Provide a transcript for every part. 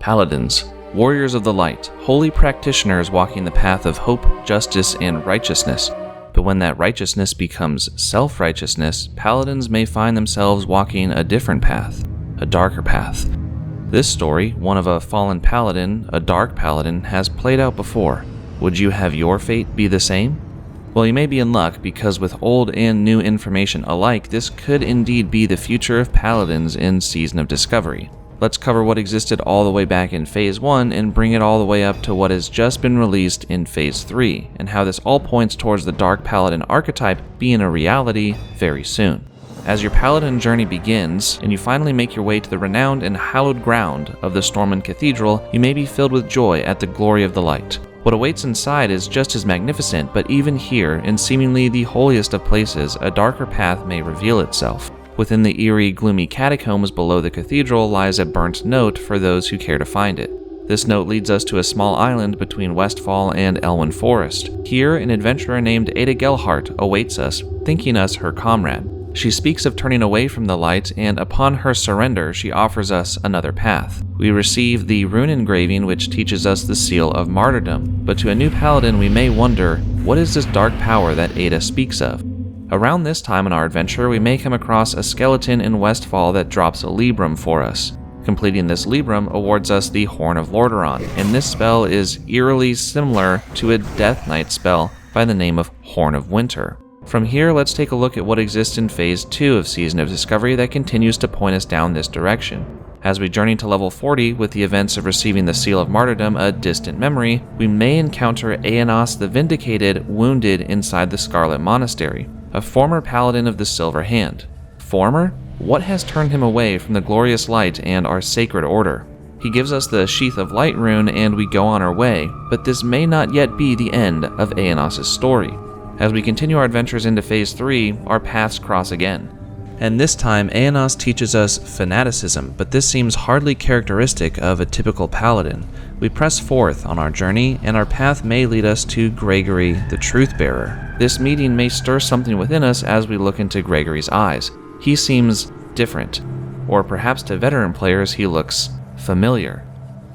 Paladins, warriors of the light, holy practitioners walking the path of hope, justice, and righteousness. But when that righteousness becomes self-righteousness, paladins may find themselves walking a different path, a darker path. This story, one of a fallen paladin, a dark paladin, has played out before. Would you have your fate be the same? Well, you may be in luck, because with old and new information alike, this could indeed be the future of paladins in Season of Discovery. Let's cover what existed all the way back in Phase 1 and bring it all the way up to what has just been released in Phase 3, and how this all points towards the Dark Paladin archetype being a reality very soon. As your paladin journey begins, and you finally make your way to the renowned and hallowed ground of the Stormwind Cathedral, you may be filled with joy at the glory of the light. What awaits inside is just as magnificent, but even here, in seemingly the holiest of places, a darker path may reveal itself. Within the eerie, gloomy catacombs below the cathedral lies a burnt note for those who care to find it. This note leads us to a small island between Westfall and Elwyn Forest. Here, an adventurer named Ada Gelhart awaits us, thinking us her comrade. She speaks of turning away from the light, and upon her surrender, she offers us another path. We receive the rune engraving which teaches us the seal of martyrdom, but to a new paladin we may wonder, what is this dark power that Ada speaks of? Around this time in our adventure, we may come across a skeleton in Westfall that drops a Librum for us. Completing this Librum awards us the Horn of Lordaeron, and this spell is eerily similar to a Death Knight spell by the name of Horn of Winter. From here, let's take a look at what exists in Phase 2 of Season of Discovery that continues to point us down this direction. As we journey to level 40 with the events of receiving the Seal of Martyrdom a distant memory, we may encounter Aenos the Vindicated wounded inside the Scarlet Monastery, a former paladin of the Silver Hand. Former? What has turned him away from the glorious light and our sacred order? He gives us the Sheath of Light rune and we go on our way, but this may not yet be the end of Aenos' story. As we continue our adventures into Phase 3, our paths cross again. And this time, Aenos teaches us fanaticism, but this seems hardly characteristic of a typical paladin. We press forth on our journey, and our path may lead us to Gregory, the Truth-Bearer. This meeting may stir something within us as we look into Gregory's eyes. He seems different, or perhaps to veteran players he looks familiar.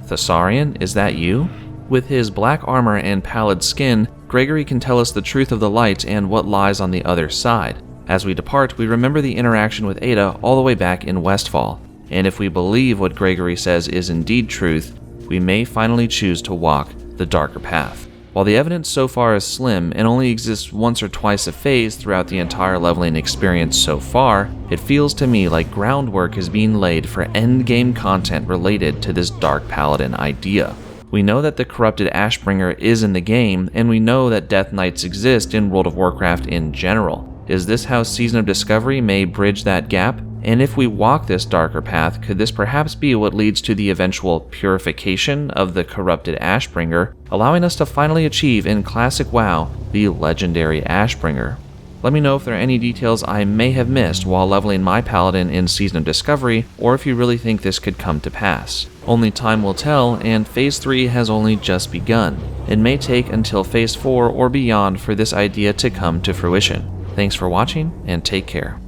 Thessarian, is that you? With his black armor and pallid skin, Gregory can tell us the truth of the light and what lies on the other side. As we depart, we remember the interaction with Ada all the way back in Westfall, and if we believe what Gregory says is indeed truth, we may finally choose to walk the darker path. While the evidence so far is slim and only exists once or twice a phase throughout the entire leveling experience so far, it feels to me like groundwork is being laid for endgame content related to this Dark Paladin idea. We know that the corrupted Ashbringer is in the game, and we know that Death Knights exist in World of Warcraft in general. Is this how Season of Discovery may bridge that gap? And if we walk this darker path, could this perhaps be what leads to the eventual purification of the corrupted Ashbringer, allowing us to finally achieve in classic WoW the legendary Ashbringer? Let me know if there are any details I may have missed while leveling my paladin in Season of Discovery, or if you really think this could come to pass. Only time will tell, and Phase 3 has only just begun. It may take until Phase 4 or beyond for this idea to come to fruition. Thanks for watching, and take care.